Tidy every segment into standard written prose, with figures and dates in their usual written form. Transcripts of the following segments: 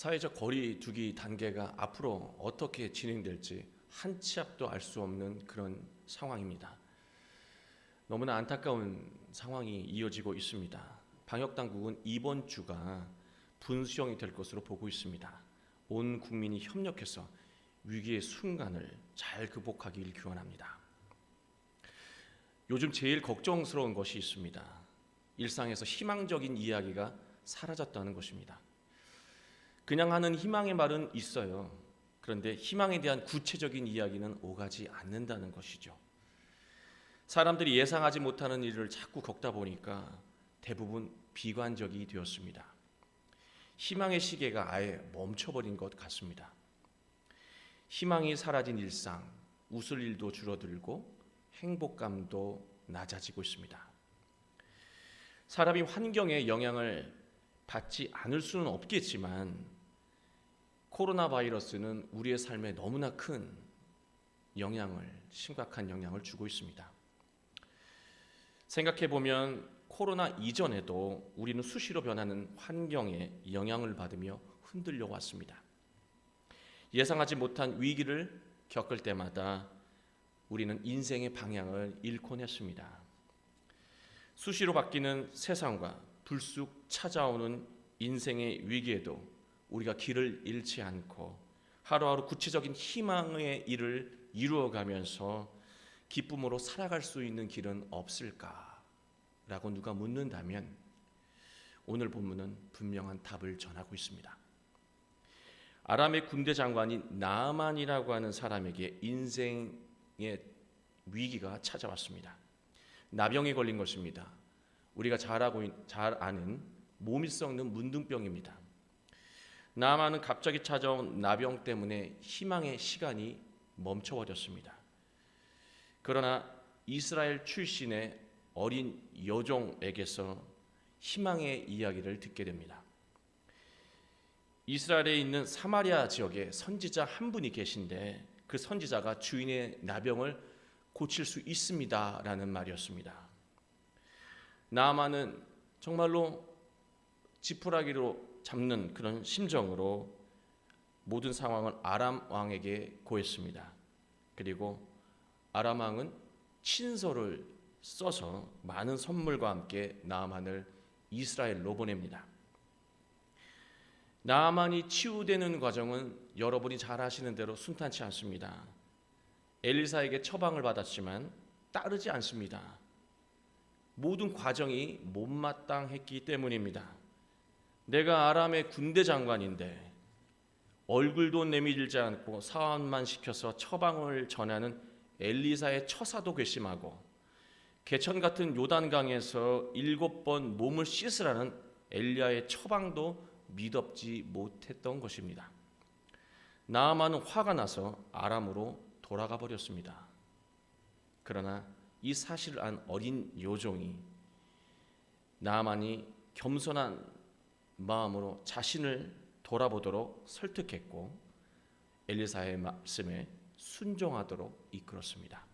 사회적 거리 두기 단계가 앞으로 어떻게 진행될지 한 치 앞도 알 수 없는 그런 상황입니다. 너무나 안타까운 상황이 이어지고 있습니다. 방역 당국은 이번 주가 분수령이 될 것으로 보고 있습니다. 온 국민이 협력해서 위기의 순간을 잘 극복하길 기원합니다. 요즘 제일 걱정스러운 것이 있습니다. 일상에서 희망적인 이야기가 사라졌다는 것입니다. 그냥 하는 희망의 말은 있어요. 그런데 희망에 대한 구체적인 이야기는 오가지 않는다는 것이죠. 사람들이 예상하지 못하는 일을 자꾸 겪다 보니까 대부분 비관적이 되었습니다. 희망의 시계가 아예 멈춰버린 것 같습니다. 희망이 사라진 일상, 웃을 일도 줄어들고 행복감도 낮아지고 있습니다. 사람이 환경에 영향을 받지 않을 수는 없겠지만 코로나 바이러스는 우리의 삶에 너무나 큰 심각한 영향을 주고 있습니다. 생각해 보면 코로나 이전에도 우리는 수시로 변하는 환경에 영향을 받으며 흔들려 왔습니다. 예상하지 못한 위기를 겪을 때마다 우리는 인생의 방향을 잃곤 했습니다. 수시로 바뀌는 세상과 불쑥 찾아오는 인생의 위기에도 우리가 길을 잃지 않고 하루하루 구체적인 희망의 일을 이루어가면서 기쁨으로 살아갈 수 있는 길은 없을까라고 누가 묻는다면 오늘 본문은 분명한 답을 전하고 있습니다. 아람의 군대 장관인 나아만이라고 하는 사람에게 인생의 위기가 찾아왔습니다. 나병에 걸린 것입니다. 우리가 잘 아는 몸이 썩는 문둥병입니다. 나아만은 갑자기 찾아온 나병 때문에 희망의 시간이 멈춰버렸습니다. 그러나 이스라엘 출신의 어린 여종에게서 희망의 이야기를 듣게 됩니다. 이스라엘에 있는 사마리아 지역에 선지자 한 분이 계신데 그 선지자가 주인의 나병을 고칠 수 있습니다라는 말이었습니다. 나아만은 정말로 지푸라기로 잡는 그런 심정으로 모든 상황을 아람 왕에게 고했습니다. 그리고 아람 왕은 친서를 써서 많은 선물과 함께 나아만을 이스라엘로 보냅니다. 나아만이 치유되는 과정은 여러분이 잘 아시는 대로 순탄치 않습니다. 엘리사에게 처방을 받았지만 따르지 않습니다. 모든 과정이 못마땅했기 때문입니다. 내가 아람의 군대 장관인데 얼굴도 내밀지 않고 사원만 시켜서 처방을 전하는 엘리사의 처사도 괘씸하고 개천 같은 요단강에서 7번 몸을 씻으라는 엘리야의 처방도 미덥지 못했던 것입니다. 나아만은 화가 나서 아람으로 돌아가 버렸습니다. 그러나 이 사실을 안 어린 요종이 나아만이 겸손한 마음으로 자신을 돌아보도록 설득했고 엘리사의 말씀에 순종하도록 이끌었습니다.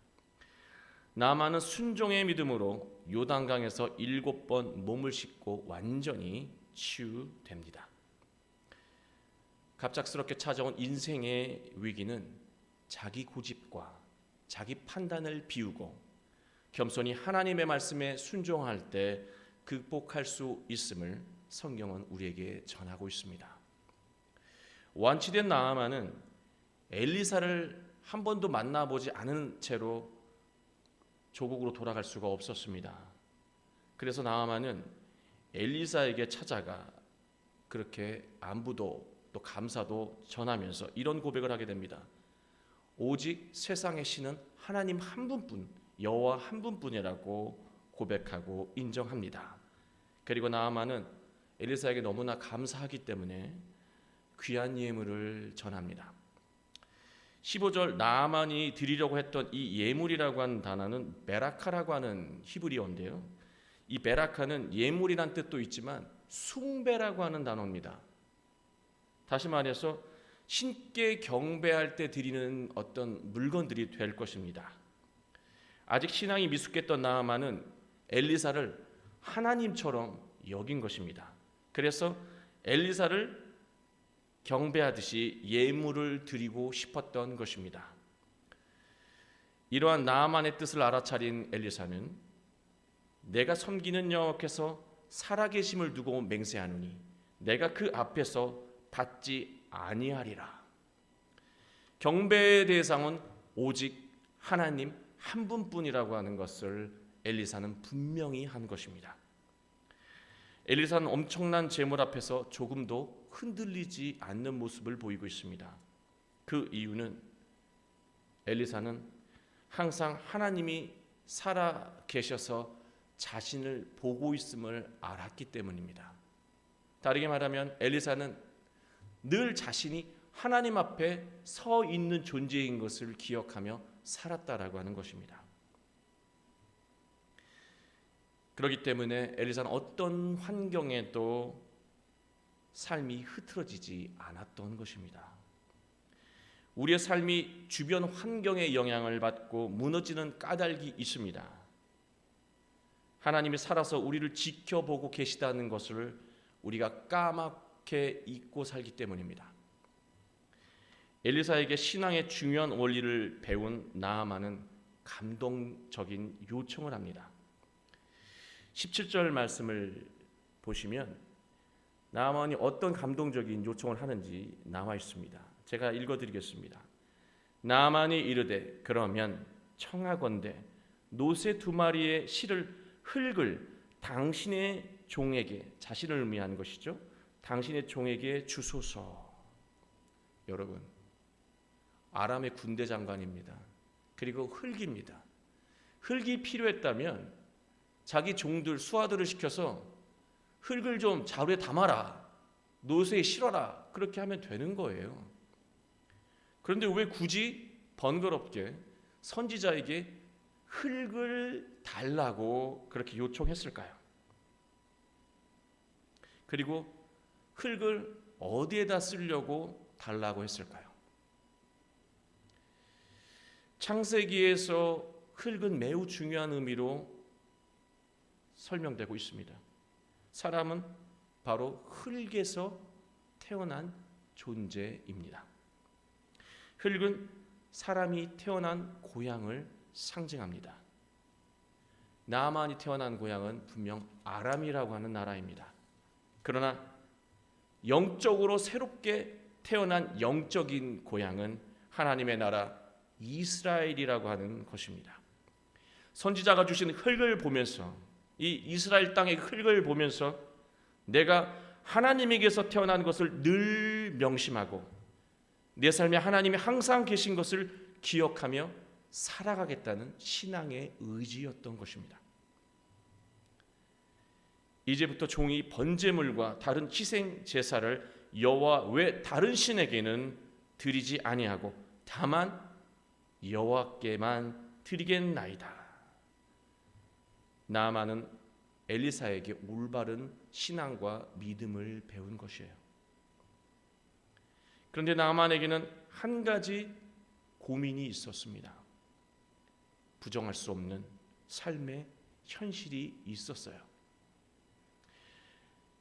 나아만은 순종의 믿음으로 요단강에서 7번 몸을 씻고 완전히 치유됩니다. 갑작스럽게 찾아온 인생의 위기는 자기 고집과 자기 판단을 비우고 겸손히 하나님의 말씀에 순종할 때 극복할 수 있음을 성경은 우리에게 전하고 있습니다. 완치된 나아만은 엘리사를 한 번도 만나보지 않은 채로 조국으로 돌아갈 수가 없었습니다. 그래서 나아만은 엘리사에게 찾아가 그렇게 안부도 또 감사도 전하면서 이런 고백을 하게 됩니다. 오직 세상의 신은 하나님 한 분뿐, 여호와 한 분뿐이라고 고백하고 인정합니다. 그리고 나아만은 엘리사에게 너무나 감사하기 때문에 귀한 예물을 전합니다. 15절 나아만이 드리려고 했던 이 예물이라고 하는 단어는 베라카라고 하는 히브리어인데요. 이 베라카는 예물이란 뜻도 있지만 숭배라고 하는 단어입니다. 다시 말해서 신께 경배할 때 드리는 어떤 물건들이 될 것입니다. 아직 신앙이 미숙했던 나아만은 엘리사를 하나님처럼 여긴 것입니다. 그래서 엘리사를 경배하듯이 예물을 드리고 싶었던 것입니다. 이러한 나아만의 뜻을 알아차린 엘리사는 내가 섬기는 여호와께서 살아계심을 두고 맹세하노니 내가 그 앞에서 받지 아니하리라. 경배의 대상은 오직 하나님 한 분뿐이라고 하는 것을 엘리사는 분명히 한 것입니다. 엘리사는 엄청난 재물 앞에서 조금도 흔들리지 않는 모습을 보이고 있습니다. 그 이유는 엘리사는 항상 하나님이 살아 계셔서 자신을 보고 있음을 알았기 때문입니다. 다르게 말하면 엘리사는 늘 자신이 하나님 앞에 서 있는 존재인 것을 기억하며 살았다라고 하는 것입니다. 그렇기 때문에 엘리사는 어떤 환경에도 삶이 흐트러지지 않았던 것입니다. 우리의 삶이 주변 환경의 영향을 받고 무너지는 까닭이 있습니다. 하나님이 살아서 우리를 지켜보고 계시다는 것을 우리가 까맣게 잊고 살기 때문입니다. 엘리사에게 신앙의 중요한 원리를 배운 나아만은 감동적인 요청을 합니다. 17절 말씀을 보시면 나아만이 어떤 감동적인 요청을 하는지 나와 있습니다. 제가 읽어드리겠습니다. 나아만이 이르되 그러면 청하건대 노새 2마리의 흙을 당신의 종에게, 자신을 의미하는 것이죠, 당신의 종에게 주소서. 여러분, 아람의 군대 장관입니다. 그리고 흙입니다. 흙이 필요했다면 자기 종들, 수하들을 시켜서 흙을 좀 자루에 담아라, 노새에 실어라, 그렇게 하면 되는 거예요. 그런데 왜 굳이 번거롭게 선지자에게 흙을 달라고 그렇게 요청했을까요? 그리고 흙을 어디에다 쓰려고 달라고 했을까요? 창세기에서 흙은 매우 중요한 의미로 설명되고 있습니다. 사람은 바로 흙에서 태어난 존재입니다. 흙은 사람이 태어난 고향을 상징합니다. 나아만이 태어난 고향은 분명 아람이라고 하는 나라입니다. 그러나 영적으로 새롭게 태어난 영적인 고향은 하나님의 나라 이스라엘이라고 하는 것입니다. 선지자가 주신 흙을 보면서, 이 이스라엘 땅의 흙을 보면서 내가 하나님에게서 태어난 것을 늘 명심하고 내 삶에 하나님이 항상 계신 것을 기억하며 살아가겠다는 신앙의 의지였던 것입니다. 이제부터 종이 번제물과 다른 희생 제사를 여호와 외 다른 신에게는 드리지 아니하고 다만 여호와께만 드리겠나이다. 나아만은 엘리사에게 올바른 신앙과 믿음을 배운 것이에요. 그런데 나아만에게는 한 가지 고민이 있었습니다. 부정할 수 없는 삶의 현실이 있었어요.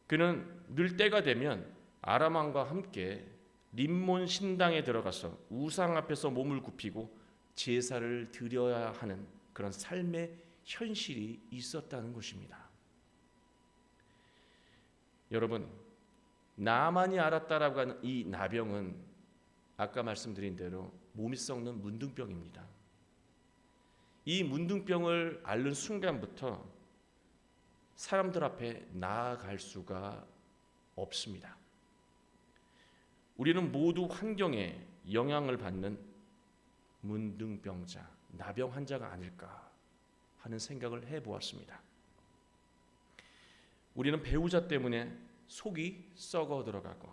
그는 늘 때가 되면 아람 왕과 함께 림몬 신당에 들어가서 우상 앞에서 몸을 굽히고 제사를 드려야 하는 그런 삶의 현실이 있었다는 것입니다. 여러분, 나만이 알았다라고 하는 이 나병은 아까 말씀드린 대로 몸이 썩는 문둥병입니다. 이 문둥병을 앓는 순간부터 사람들 앞에 나아갈 수가 없습니다. 우리는 모두 환경에 영향을 받는 문둥병자, 나병 환자가 아닐까 하는 생각을 해보았습니다. 우리는 배우자 때문에 속이 썩어 들어가고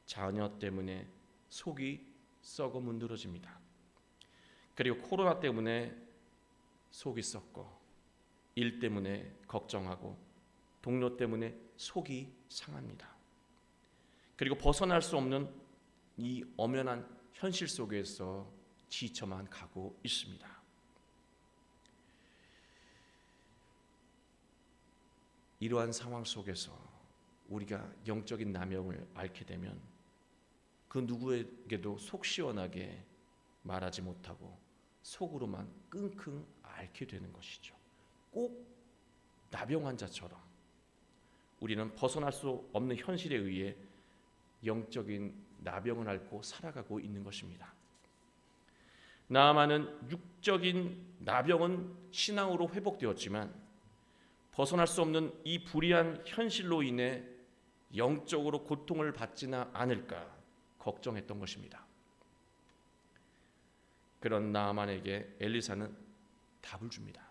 자녀 때문에 속이 썩어 문드러집니다. 그리고 코로나 때문에 속이 썩고 일 때문에 걱정하고 동료 때문에 속이 상합니다. 그리고 벗어날 수 없는 이 엄연한 현실 속에서 지쳐만 가고 있습니다. 이러한 상황 속에서 우리가 영적인 나병을 앓게 되면 그 누구에게도 속 시원하게 말하지 못하고 속으로만 끙끙 앓게 되는 것이죠. 꼭 나병 환자처럼 우리는 벗어날 수 없는 현실에 의해 영적인 나병을 앓고 살아가고 있는 것입니다. 나아만은 육적인 나병은 신앙으로 회복되었지만 벗어날 수 없는 이 불의한 현실로 인해 영적으로 고통을 받지는 않을까 걱정했던 것입니다. 그런 나아만에게 엘리사는 답을 줍니다.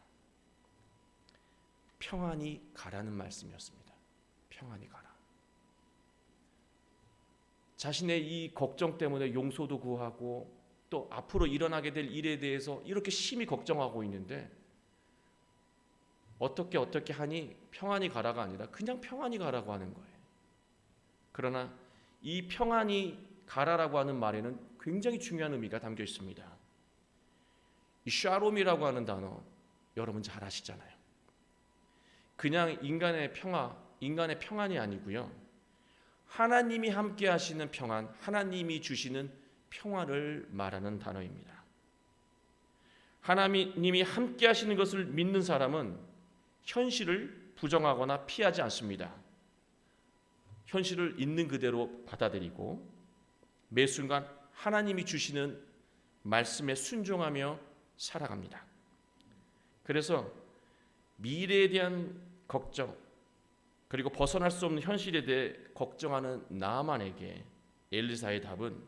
평안히 가라는 말씀이었습니다. 평안히 가라. 자신의 이 걱정 때문에 용서도 구하고 또 앞으로 일어나게 될 일에 대해서 이렇게 심히 걱정하고 있는데 어떻게 하니 평안히 가라가 아니라 그냥 평안히 가라고 하는 거예요. 그러나 이 평안히 가라라고 하는 말에는 굉장히 중요한 의미가 담겨 있습니다. 이 샬롬이라고 하는 단어 여러분 잘 아시잖아요. 그냥 인간의 평안이 아니고요. 하나님이 함께 하시는 평안, 하나님이 주시는 평안을 말하는 단어입니다. 하나님이 함께 하시는 것을 믿는 사람은 현실을 부정하거나 피하지 않습니다. 현실을 있는 그대로 받아들이고 매 순간 하나님이 주시는 말씀에 순종하며 살아갑니다. 그래서 미래에 대한 걱정 그리고 벗어날 수 없는 현실에 대해 걱정하는 나아만에게 엘리사의 답은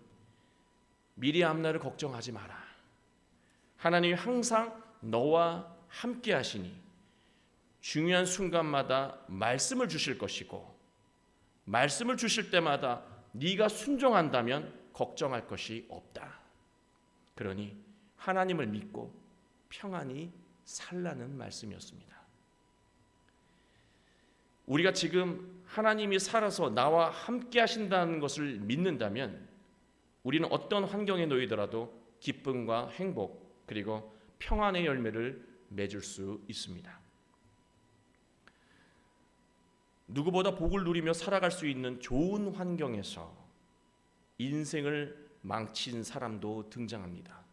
미래 앞날을 걱정하지 마라. 하나님이 항상 너와 함께 하시니 중요한 순간마다 말씀을 주실 것이고 말씀을 주실 때마다 네가 순종한다면 걱정할 것이 없다. 그러니 하나님을 믿고 평안히 살라는 말씀이었습니다. 우리가 지금 하나님이 살아서 나와 함께 하신다는 것을 믿는다면 우리는 어떤 환경에 놓이더라도 기쁨과 행복 그리고 평안의 열매를 맺을 수 있습니다. 누구보다 복을 누리며 살아갈 수 있는 좋은 환경에서 인생을 망친 사람도 등장합니다.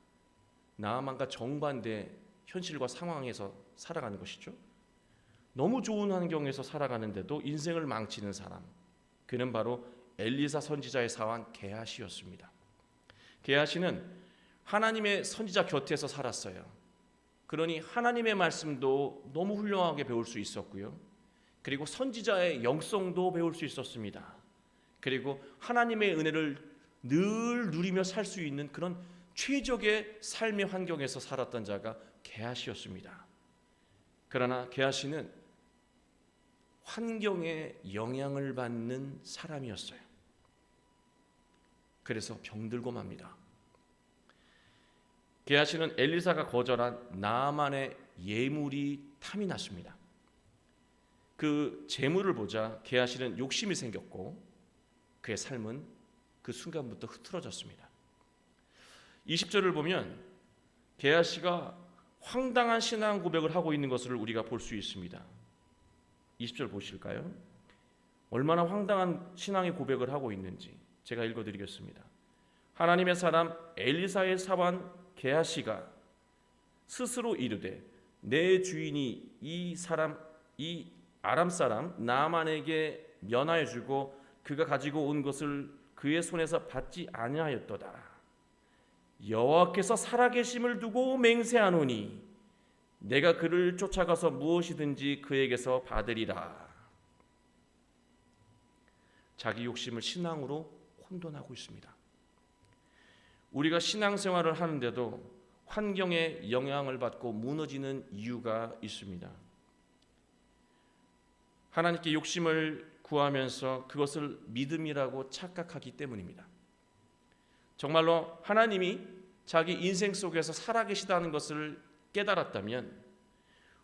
나아만과 정반대 현실과 상황에서 살아가는 것이죠. 너무 좋은 환경에서 살아가는데도 인생을 망치는 사람, 그는 바로 엘리사 선지자의 사환 게하시였습니다. 게하시는 하나님의 선지자 곁에서 살았어요. 그러니 하나님의 말씀도 너무 훌륭하게 배울 수 있었고요. 그리고 선지자의 영성도 배울 수 있었습니다. 그리고 하나님의 은혜를 늘 누리며 살 수 있는 그런 최적의 삶의 환경에서 살았던 자가 게하시였습니다. 그러나 게하시는 환경에 영향을 받는 사람이었어요. 그래서 병들고 맙니다. 게하시는 엘리사가 거절한 나아만의 예물이 탐이 났습니다. 그 재물을 보자 게하시는 욕심이 생겼고 그의 삶은 그 순간부터 흐트러졌습니다. 20절을 보면 게하시가 황당한 신앙 고백을 하고 있는 것을 우리가 볼 수 있습니다. 20절 보실까요? 얼마나 황당한 신앙의 고백을 하고 있는지 제가 읽어드리겠습니다. 하나님의 사람 엘리사의 사환 게하시가 스스로 이르되 내 주인이 이 아람 사람 나아만에게 면하여 주고 그가 가지고 온 것을 그의 손에서 받지 아니하였도다. 여호와께서 살아계심을 두고 맹세하노니 내가 그를 쫓아가서 무엇이든지 그에게서 받으리라. 자기 욕심을 신앙으로 혼돈하고 있습니다. 우리가 신앙생활을 하는데도 환경에 영향을 받고 무너지는 이유가 있습니다. 하나님께 욕심을 구하면서 그것을 믿음이라고 착각하기 때문입니다. 정말로 하나님이 자기 인생 속에서 살아계시다는 것을 깨달았다면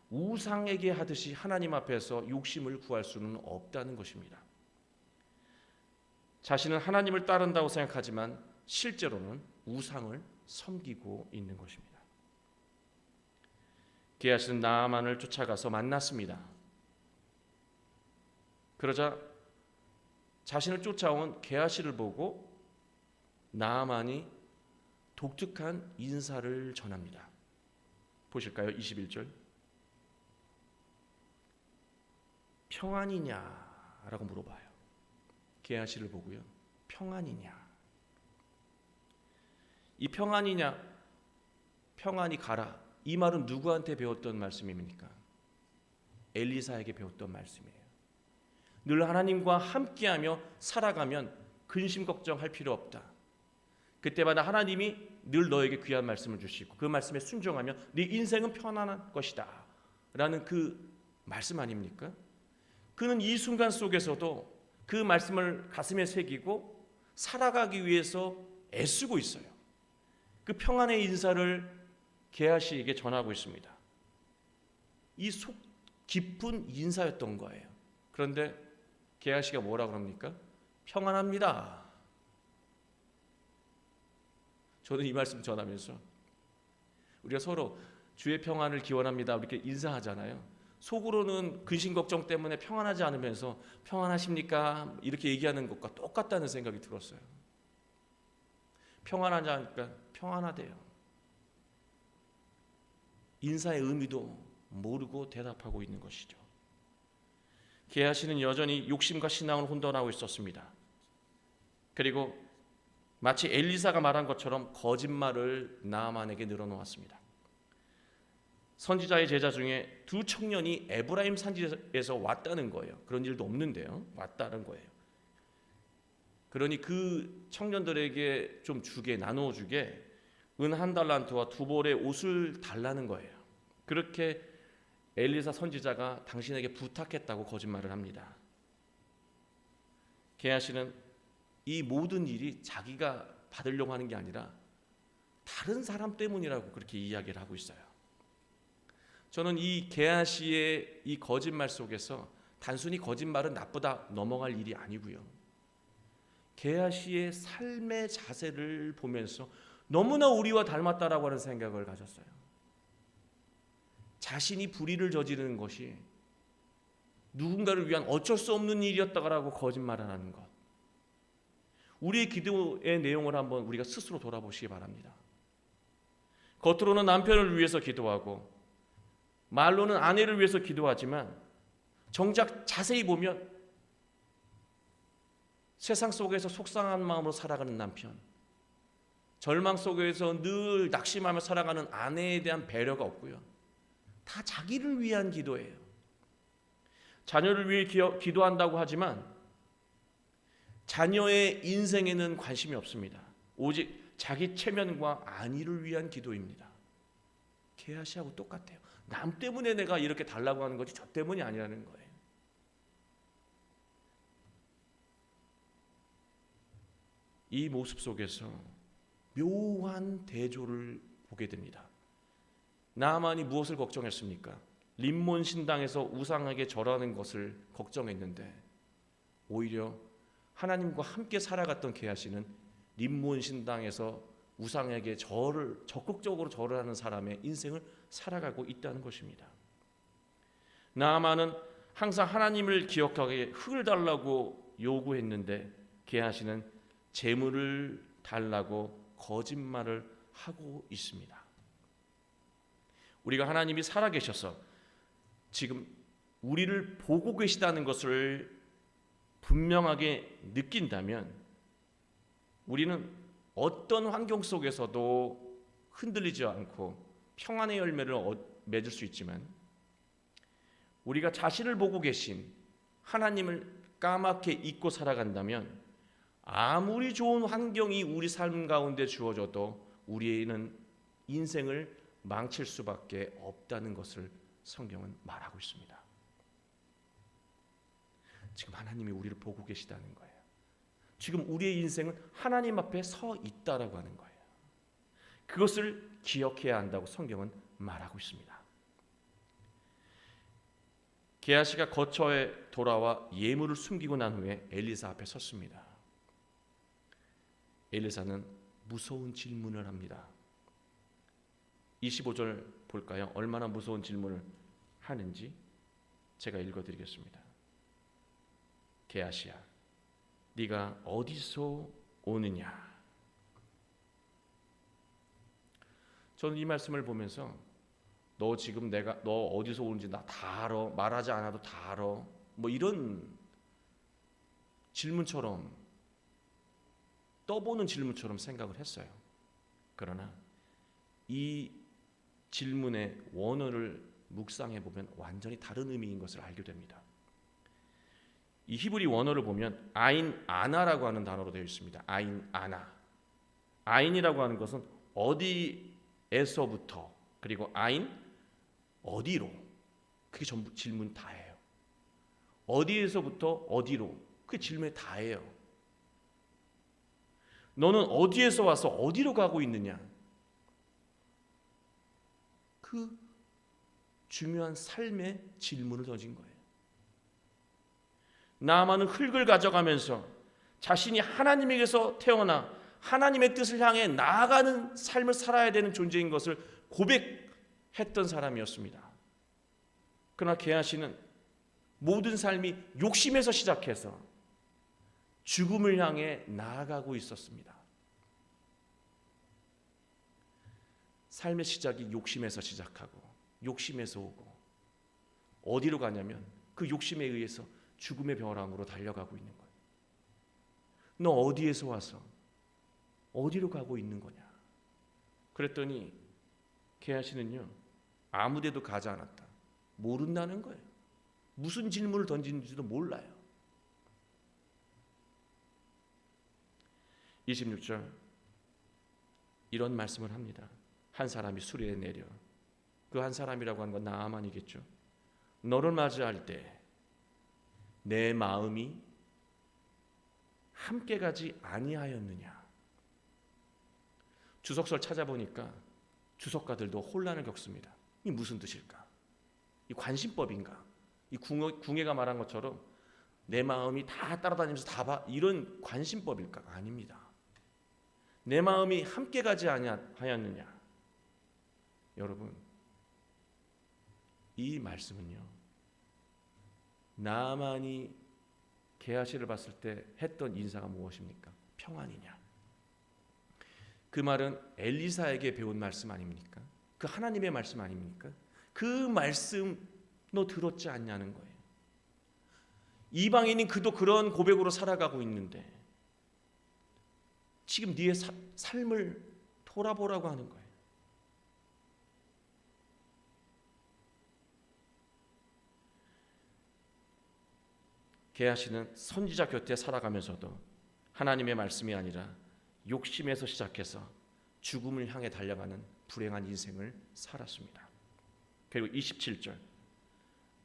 우상에게 하듯이 하나님 앞에서 욕심을 구할 수는 없다는 것입니다. 자신은 하나님을 따른다고 생각하지만 실제로는 우상을 섬기고 있는 것입니다. 게하시는 나아만을 쫓아가서 만났습니다. 그러자 자신을 쫓아온 게하시를 보고 나아만이 독특한 인사를 전합니다. 보실까요? 21절. 평안이냐라고 물어봐요. 게하시를 보고요. 평안이냐. 이 평안이냐, 평안이 가라. 이 말은 누구한테 배웠던 말씀입니까? 엘리사에게 배웠던 말씀이에요. 늘 하나님과 함께하며 살아가면 근심 걱정할 필요 없다. 그때마다 하나님이 늘 너에게 귀한 말씀을 주시고 그 말씀에 순종하면 네 인생은 편안한 것이다 라는 그 말씀 아닙니까? 그는 이 순간 속에서도 그 말씀을 가슴에 새기고 살아가기 위해서 애쓰고 있어요. 그 평안의 인사를 게하시에게 전하고 있습니다. 이 속 깊은 인사였던 거예요. 그런데 게하시가 뭐라고 합니까? 평안합니다. 저는 이 말씀 전하면서 우리가 서로 주의 평안을 기원합니다 이렇게 인사하잖아요. 속으로는 근심 걱정 때문에 평안하지 않으면서 평안하십니까? 이렇게 얘기하는 것과 똑같다는 생각이 들었어요. 평안하지 않으니까 평안하대요. 인사의 의미도 모르고 대답하고 있는 것이죠. 게하시는 여전히 욕심과 신앙을 혼돈하고 있었습니다. 그리고 마치 엘리사가 말한 것처럼 거짓말을 나아만에게 늘어놓았습니다. 선지자의 제자 중에 두 청년이 에브라임 산지에서 왔다는 거예요. 그런 일도 없는데요. 왔다는 거예요. 그러니 그 청년들에게 좀 주게, 나누어 주게 은 1달란트와 2벌의 옷을 달라는 거예요. 그렇게 엘리사 선지자가 당신에게 부탁했다고 거짓말을 합니다. 게하시는 이 모든 일이 자기가 받으려고 하는 게 아니라 다른 사람 때문이라고 그렇게 이야기를 하고 있어요. 저는 이 게하시의 이 거짓말 속에서 단순히 거짓말은 나쁘다 넘어갈 일이 아니고요. 게하시의 삶의 자세를 보면서 너무나 우리와 닮았다라고 하는 생각을 가졌어요. 자신이 불의를 저지르는 것이 누군가를 위한 어쩔 수 없는 일이었다고 거짓말을 하는 것. 우리의 기도의 내용을 한번 우리가 스스로 돌아보시기 바랍니다. 겉으로는 남편을 위해서 기도하고 말로는 아내를 위해서 기도하지만 정작 자세히 보면 세상 속에서 속상한 마음으로 살아가는 남편, 절망 속에서 늘 낙심하며 살아가는 아내에 대한 배려가 없고요. 다 자기를 위한 기도예요. 자녀를 위해 기도한다고 하지만 자녀의 인생에는 관심이 없습니다. 오직 자기 체면과 안위를 위한 기도입니다. 게하시하고 똑같아요. 남 때문에 내가 이렇게 달라고 하는 거지 저 때문이 아니라는 거예요. 이 모습 속에서 묘한 대조를 보게 됩니다. 나아만이 무엇을 걱정했습니까? 림몬 신당에서 우상에게 절하는 것을 걱정했는데 오히려 하나님과 함께 살아갔던 게하시는 림몬 신당에서 우상에게 적극적으로 절을 하는 사람의 인생을 살아가고 있다는 것입니다. 나아만은 항상 하나님을 기억하게 흙을 달라고 요구했는데 게하시는 재물을 달라고 거짓말을 하고 있습니다. 우리가 하나님이 살아계셔서 지금 우리를 보고 계시다는 것을 분명하게 느낀다면 우리는 어떤 환경 속에서도 흔들리지 않고 평안의 열매를 맺을 수 있지만 우리가 자신을 보고 계신 하나님을 까맣게 잊고 살아간다면 아무리 좋은 환경이 우리 삶 가운데 주어져도 우리는 인생을 망칠 수밖에 없다는 것을 성경은 말하고 있습니다. 지금 하나님이 우리를 보고 계시다는 거예요. 지금 우리의 인생은 하나님 앞에 서 있다라고 하는 거예요. 그것을 기억해야 한다고 성경은 말하고 있습니다. 게하시가 거처에 돌아와 예물을 숨기고 난 후에 엘리사 앞에 섰습니다. 엘리사는 무서운 질문을 합니다. 25절 볼까요? 얼마나 무서운 질문을 하는지 제가 읽어드리겠습니다. 게하시야, 네가 어디서 오느냐? 저는 이 말씀을 보면서 너 지금 너 어디서 오는지 나 다 알아. 말하지 않아도 다 알아. 뭐 이런 질문처럼, 떠보는 질문처럼 생각을 했어요. 그러나 이 질문의 원어를 묵상해 보면 완전히 다른 의미인 것을 알게 됩니다. 이 히브리 원어를 보면 아인 아나라고 하는 단어로 되어 있습니다. 아인 아나. 아인이라고 하는 것은 어디에서부터, 그리고 아인 어디로, 그게 전부 질문 다예요. 어디에서부터 어디로, 그게 질문의 다예요. 너는 어디에서 와서 어디로 가고 있느냐, 그 중요한 삶의 질문을 던진 거예요. 나아만은 흙을 가져가면서 자신이 하나님에게서 태어나 하나님의 뜻을 향해 나아가는 삶을 살아야 되는 존재인 것을 고백했던 사람이었습니다. 그러나 게하시는 모든 삶이 욕심에서 시작해서 죽음을 향해 나아가고 있었습니다. 삶의 시작이 욕심에서 시작하고 욕심에서 오고, 어디로 가냐면 그 욕심에 의해서 죽음의 벼랑으로 달려가고 있는 거예요. 너 어디에서 와서 어디로 가고 있는 거냐? 그랬더니 게하시는요, 아무데도 가지 않았다. 모른다는 거예요. 무슨 질문을 던지는지도 몰라요. 26절 이런 말씀을 합니다. 한 사람이 수레에 내려, 그 한 사람이라고 하는 건 나아만이겠죠. 너를 맞이할 때 내 마음이 함께 가지 아니하였느냐. 주석서를 찾아보니까 주석가들도 혼란을 겪습니다. 이 무슨 뜻일까? 이 관심법인가? 이 궁예가 말한 것처럼 내 마음이 다 따라다니면서 다 봐, 이런 관심법일까? 아닙니다. 내 마음이 함께 가지 아니하였느냐. 여러분, 이 말씀은요, 나만이 게하시를 봤을 때 했던 인사가 무엇입니까? 평안이냐. 그 말은 엘리사에게 배운 말씀 아닙니까? 그 하나님의 말씀 아닙니까? 그 말씀 너 들었지 않냐는 거예요. 이방인인 그도 그런 고백으로 살아가고 있는데 지금 네의 삶을 돌아보라고 하는 거예요. 게하시는 선지자 곁에 살아가면서도 하나님의 말씀이 아니라 욕심에서 시작해서 죽음을 향해 달려가는 불행한 인생을 살았습니다. 그리고 27절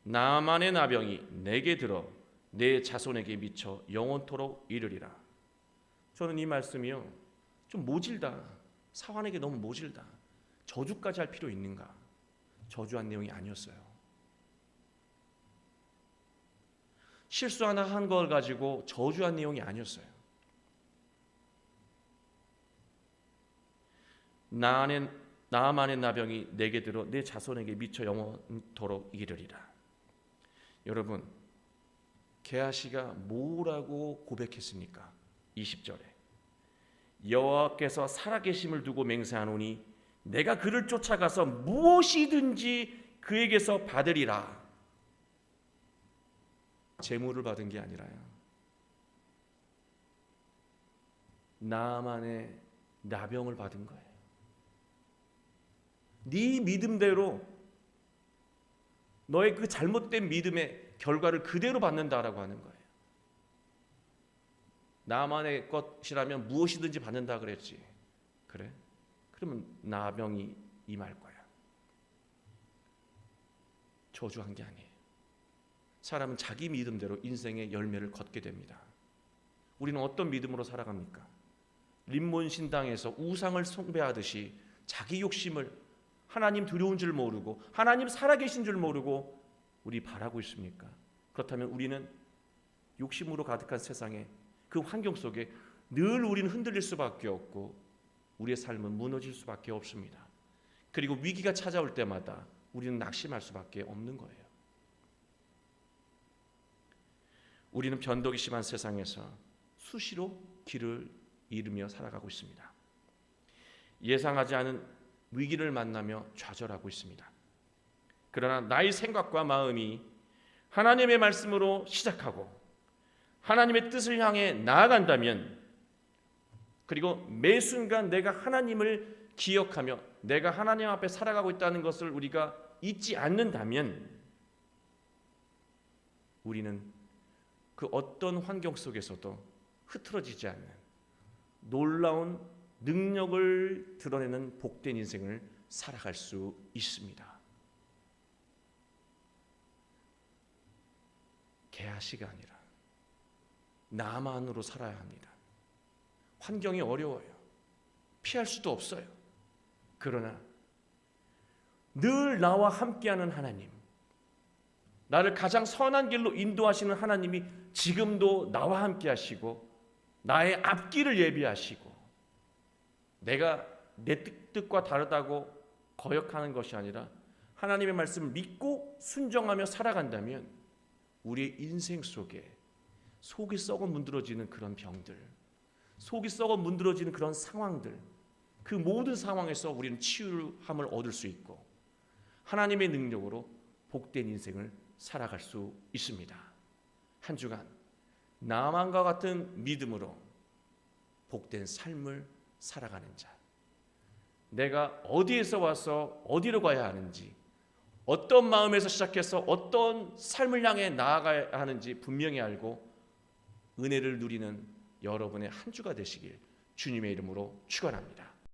나만의 나병이 내게 들어 내 자손에게 미쳐 영원토록 이르리라. 저는 이 말씀이요, 좀 모질다. 사환에게 너무 모질다. 저주까지 할 필요 있는가? 저주한 내용이 아니었어요. 실수 하나 한 걸 가지고 저주한 내용이 아니었어요. 나만의 나병이 내게 들어 내 자손에게 미쳐 영원토록 이르리라. 여러분, 게하시가 뭐라고 고백했습니까? 20절에 여호와께서 살아계심을 두고 맹세하노니 내가 그를 쫓아가서 무엇이든지 그에게서 받으리라. 재물을 받은 게 아니라요, 나만의 나병을 받은 거예요. 네 믿음대로 너의 그 잘못된 믿음의 결과를 그대로 받는다라고 하는 거예요. 나만의 것이라면 무엇이든지 받는다 그랬지. 그래? 그러면 나병이 임할 거야. 저주한 게 아니에요. 사람은 자기 믿음대로 인생의 열매를 걷게 됩니다. 우리는 어떤 믿음으로 살아갑니까? 림몬신당에서 우상을 숭배하듯이 자기 욕심을, 하나님 두려운 줄 모르고 하나님 살아계신 줄 모르고 우리 바라고 있습니까? 그렇다면 우리는 욕심으로 가득한 세상에, 그 환경 속에 늘 우리는 흔들릴 수밖에 없고 우리의 삶은 무너질 수밖에 없습니다. 그리고 위기가 찾아올 때마다 우리는 낙심할 수밖에 없는 거예요. 우리는 변덕이 심한 세상에서 수시로 길을 잃으며 살아가고 있습니다. 예상하지 않은 위기를 만나며 좌절하고 있습니다. 그러나 나의 생각과 마음이 하나님의 말씀으로 시작하고 하나님의 뜻을 향해 나아간다면, 그리고 매 순간 내가 하나님을 기억하며 내가 하나님 앞에 살아가고 있다는 것을 우리가 잊지 않는다면, 우리는 그 어떤 환경 속에서도 흐트러지지 않는 놀라운 능력을 드러내는 복된 인생을 살아갈 수 있습니다. 개아시가 아니라 나만으로 살아야 합니다. 환경이 어려워요. 피할 수도 없어요. 그러나 늘 나와 함께하는 하나님, 나를 가장 선한 길로 인도하시는 하나님이 지금도 나와 함께하시고 나의 앞길을 예비하시고, 내가 내 뜻과 다르다고 거역하는 것이 아니라 하나님의 말씀을 믿고 순종하며 살아간다면, 우리의 인생 속에 속이 썩어 문드러지는 그런 병들, 속이 썩어 문드러지는 그런 상황들, 그 모든 상황에서 우리는 치유함을 얻을 수 있고 하나님의 능력으로 복된 인생을 살아갈 수 있습니다. 한 주간 나만과 같은 믿음으로 복된 삶을 살아가는 자, 내가 어디에서 와서 어디로 가야 하는지, 어떤 마음에서 시작해서 어떤 삶을 향해 나아가야 하는지 분명히 알고 은혜를 누리는 여러분의 한 주가 되시길 주님의 이름으로 축원합니다.